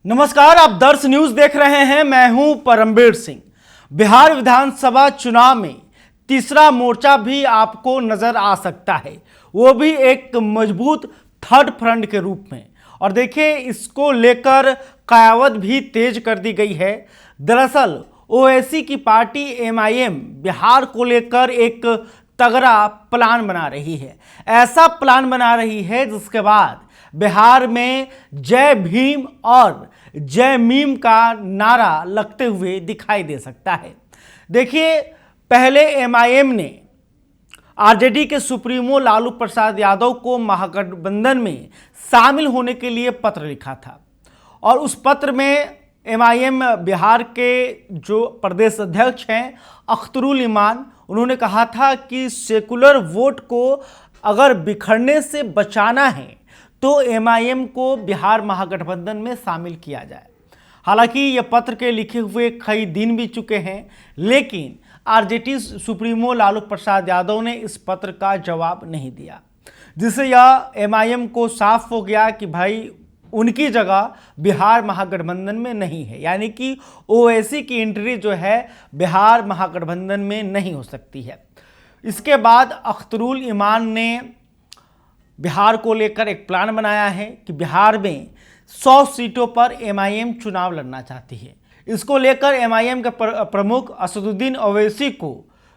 नमस्कार, आप दर्श न्यूज देख रहे हैं। मैं हूं परमवीर सिंह। बिहार विधानसभा चुनाव में तीसरा मोर्चा भी आपको नजर आ सकता है, वो भी एक मजबूत थर्ड फ्रंट के रूप में। और देखिए, इसको लेकर कयावत भी तेज कर दी गई है। दरअसल ओवैसी की पार्टी एमआईएम बिहार को लेकर एक तगड़ा प्लान बना रही है। ऐसा प्लान बना रही है जिसके बाद बिहार में जय भीम और जय मीम का नारा लगते हुए दिखाई दे सकता है। देखिए, पहले एमआईएम ने आरजेडी के सुप्रीमो लालू प्रसाद यादव को महागठबंधन में शामिल होने के लिए पत्र लिखा था और उस पत्र में एमआईएम बिहार के जो प्रदेश अध्यक्ष हैं अख्तरुल ईमान, उन्होंने कहा था कि सेकुलर वोट को अगर बिखरने से बचाना है तो एमआईएम को बिहार महागठबंधन में शामिल किया जाए। हालांकि यह पत्र के लिखे हुए कई दिन बीत चुके हैं, लेकिन आरजेडी सुप्रीमो लालू प्रसाद यादव ने इस पत्र का जवाब नहीं दिया, जिससे यह एमआईएम को साफ हो गया कि भाई उनकी जगह बिहार महागठबंधन में नहीं है, यानी कि ओवैसी की एंट्री जो है बिहार महागठबंधन में नहीं हो सकती है। इसके बाद अख्तरुल ईमान ने बिहार को लेकर एक प्लान बनाया है कि बिहार में 100 सीटों पर एमआईएम चुनाव लड़ना चाहती है। इसको लेकर एमआईएम के प्रमुख असदुद्दीन ओवैसी को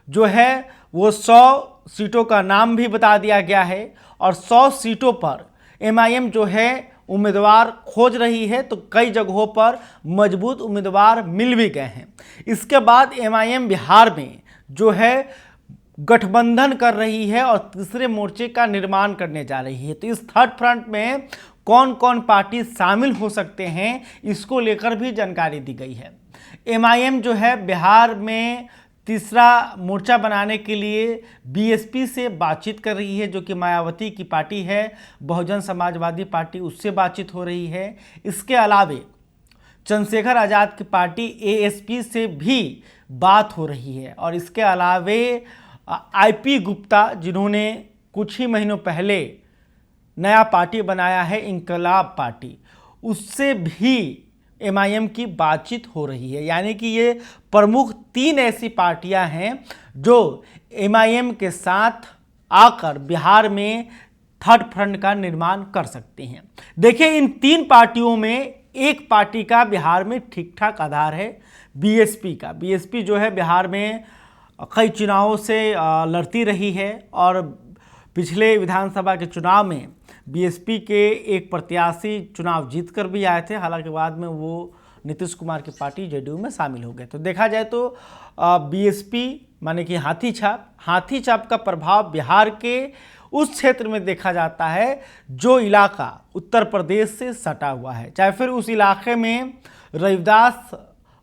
जो है वो 100 सीटों का नाम भी बता दिया गया है और 100 सीटों पर एमआईएम जो है उम्मीदवार खोज रही है, तो कई जगहों पर मजबूत उम्मीदवार मिल भी गए हैं। इसके बाद एमआईएम बिहार में जो है गठबंधन कर रही है और तीसरे मोर्चे का निर्माण करने जा रही है। तो इस थर्ड फ्रंट में कौन कौन पार्टी शामिल हो सकते हैं, इसको लेकर भी जानकारी दी गई है। एमआईएम जो है बिहार में तीसरा मोर्चा बनाने के लिए बीएसपी से बातचीत कर रही है, जो कि मायावती की पार्टी है, बहुजन समाजवादी पार्टी, उससे बातचीत हो रही है। इसके अलावे चंद्रशेखर आज़ाद की पार्टी एएसपी से भी बात हो रही है और इसके अलावे आईपी गुप्ता, जिन्होंने कुछ ही महीनों पहले नया पार्टी बनाया है इंकलाब पार्टी, उससे भी एमआईएम की बातचीत हो रही है। यानी कि ये प्रमुख 3 ऐसी पार्टियां हैं जो एमआईएम के साथ आकर बिहार में थर्ड फ्रंट का निर्माण कर सकती हैं। देखिए, इन 3 पार्टियों में एक पार्टी का बिहार में ठीक ठाक आधार है, बीएसपी का। बीएसपी जो है बिहार में कई चुनावों से लड़ती रही है और पिछले विधानसभा के चुनाव में बीएसपी के एक प्रत्याशी चुनाव जीत कर भी आए थे। हालांकि बाद में वो नीतीश कुमार की पार्टी जेडीयू में शामिल हो गए। तो देखा जाए तो बीएसपी माने कि हाथी छाप का प्रभाव बिहार के उस क्षेत्र में देखा जाता है जो इलाका उत्तर प्रदेश से सटा हुआ है, चाहे फिर उस इलाके में रविदास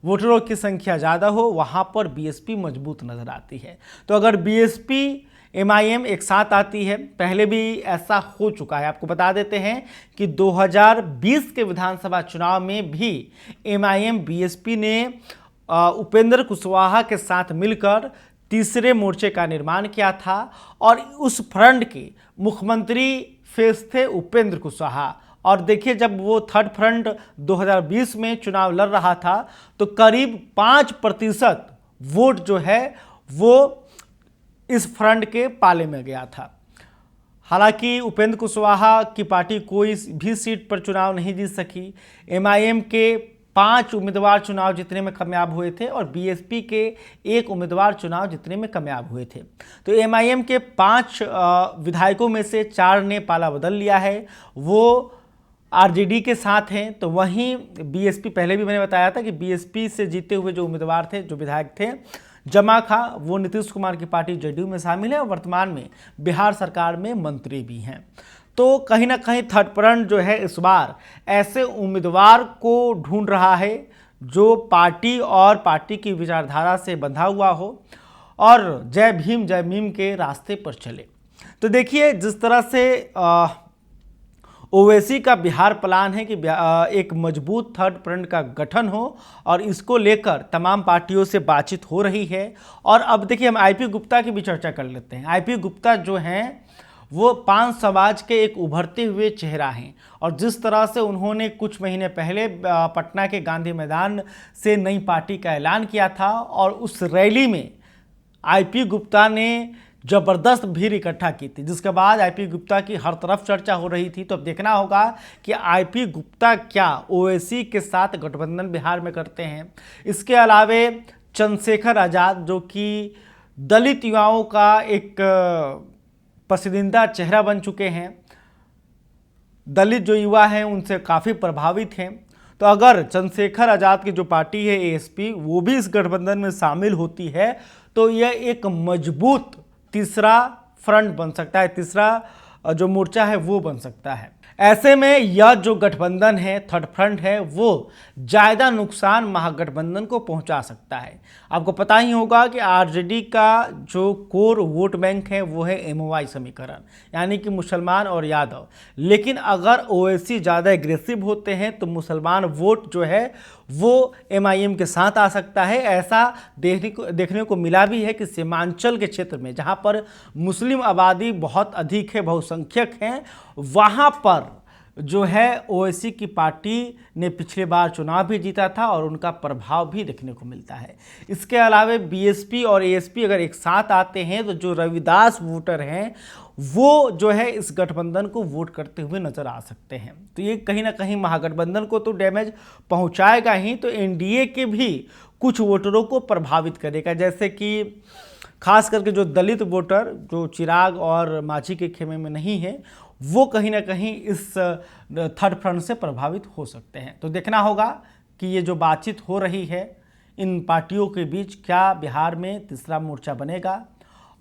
वोटरों की संख्या ज़्यादा हो, वहाँ पर बीएसपी मजबूत नज़र आती है। तो अगर बीएसपी एमआईएम एक साथ आती है, पहले भी ऐसा हो चुका है। आपको बता देते हैं कि 2020 के विधानसभा चुनाव में भी एमआईएम बीएसपी ने उपेंद्र कुशवाहा के साथ मिलकर तीसरे मोर्चे का निर्माण किया था और उस फ्रंट के मुख्यमंत्री फेस थे उपेंद्र कुशवाहा। और देखिए, जब वो थर्ड फ्रंट 2020 में चुनाव लड़ रहा था तो करीब 5% वोट जो है वो इस फ्रंट के पाले में गया था। हालांकि उपेंद्र कुशवाहा की पार्टी कोई भी सीट पर चुनाव नहीं जीत सकी। एमआईएम के 5 उम्मीदवार चुनाव जीतने में कामयाब हुए थे और बीएसपी के 1 उम्मीदवार चुनाव जीतने में कामयाब हुए थे। तो एमआईएम के 5 विधायकों में से 4 ने पाला बदल लिया है, वो आरजेडी के साथ हैं। तो वहीं बीएसपी, पहले भी मैंने बताया था कि बीएसपी से जीते हुए जो उम्मीदवार थे, जो विधायक थे जमा खां, वो नीतीश कुमार की पार्टी जेडीयू में शामिल है और वर्तमान में बिहार सरकार में मंत्री भी हैं। तो कहीं ना कहीं थर्ड फ्रंट जो है इस बार ऐसे उम्मीदवार को ढूंढ रहा है जो पार्टी और पार्टी की विचारधारा से बंधा हुआ हो और जय भीम जय मीम के रास्ते पर चले। तो देखिए, जिस तरह से ओवैसी का बिहार प्लान है कि एक मजबूत थर्ड फ्रंट का गठन हो और इसको लेकर तमाम पार्टियों से बातचीत हो रही है। और अब देखिए, हम आईपी गुप्ता की भी चर्चा कर लेते हैं। आईपी गुप्ता जो हैं वो पान समाज के एक उभरते हुए चेहरा हैं। और जिस तरह से उन्होंने कुछ महीने पहले पटना के गांधी मैदान से नई पार्टी का ऐलान किया था और उस रैली में आईपी गुप्ता ने जबरदस्त भीड़ इकट्ठा की थी, जिसके बाद आईपी गुप्ता की हर तरफ चर्चा हो रही थी। तो अब देखना होगा कि आईपी गुप्ता क्या ओवैसी के साथ गठबंधन बिहार में करते हैं। इसके अलावे चंद्रशेखर आज़ाद, जो कि दलित युवाओं का एक पसंदीदा चेहरा बन चुके हैं, दलित जो युवा हैं उनसे काफ़ी प्रभावित हैं। तो अगर चंद्रशेखर आज़ाद की जो पार्टी है एएसपी, वो भी इस गठबंधन में शामिल होती है तो यह एक मजबूत तीसरा फ्रंट बन सकता है, तीसरा जो मोर्चा है वो बन सकता है। ऐसे में यह जो गठबंधन है, थर्ड फ्रंट है, वो ज़्यादा नुकसान महागठबंधन को पहुंचा सकता है। आपको पता ही होगा कि आरजेडी का जो कोर वोट बैंक है वो है एमओवाई समीकरण, यानी कि मुसलमान और यादव। लेकिन अगर ओवैसी ज़्यादा एग्रेसिव होते हैं तो मुसलमान वोट जो है वो एमआईएम के साथ आ सकता है। ऐसा देखने को मिला भी है कि सीमांचल के क्षेत्र में, जहां पर मुस्लिम आबादी बहुत अधिक है, बहुसंख्यक हैं, वहां पर जो है ओवैसी की पार्टी ने पिछले बार चुनाव भी जीता था और उनका प्रभाव भी देखने को मिलता है। इसके अलावा बीएसपी और एएसपी अगर एक साथ आते हैं तो जो रविदास वोटर हैं वो जो है इस गठबंधन को वोट करते हुए नजर आ सकते हैं। तो ये कहीं ना कहीं महागठबंधन को तो डैमेज पहुंचाएगा ही, तो एनडीए के भी कुछ वोटरों को प्रभावित करेगा। जैसे कि खास करके जो दलित वोटर जो चिराग और मांझी के खेमे में नहीं है, वो कहीं ना कहीं इस थर्ड फ्रंट से प्रभावित हो सकते हैं। तो देखना होगा कि ये जो बातचीत हो रही है इन पार्टियों के बीच, क्या बिहार में तीसरा मोर्चा बनेगा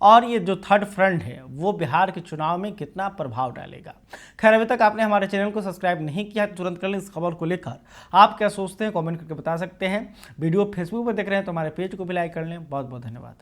और ये जो थर्ड फ्रंट है वो बिहार के चुनाव में कितना प्रभाव डालेगा। खैर, अभी तक आपने हमारे चैनल को सब्सक्राइब नहीं किया तो तुरंत कर लें। इस खबर को लेकर आप क्या सोचते हैं कमेंट करके बता सकते हैं। वीडियो फेसबुक पर देख रहे हैं तो हमारे पेज को भी लाइक कर लें। बहुत बहुत धन्यवाद।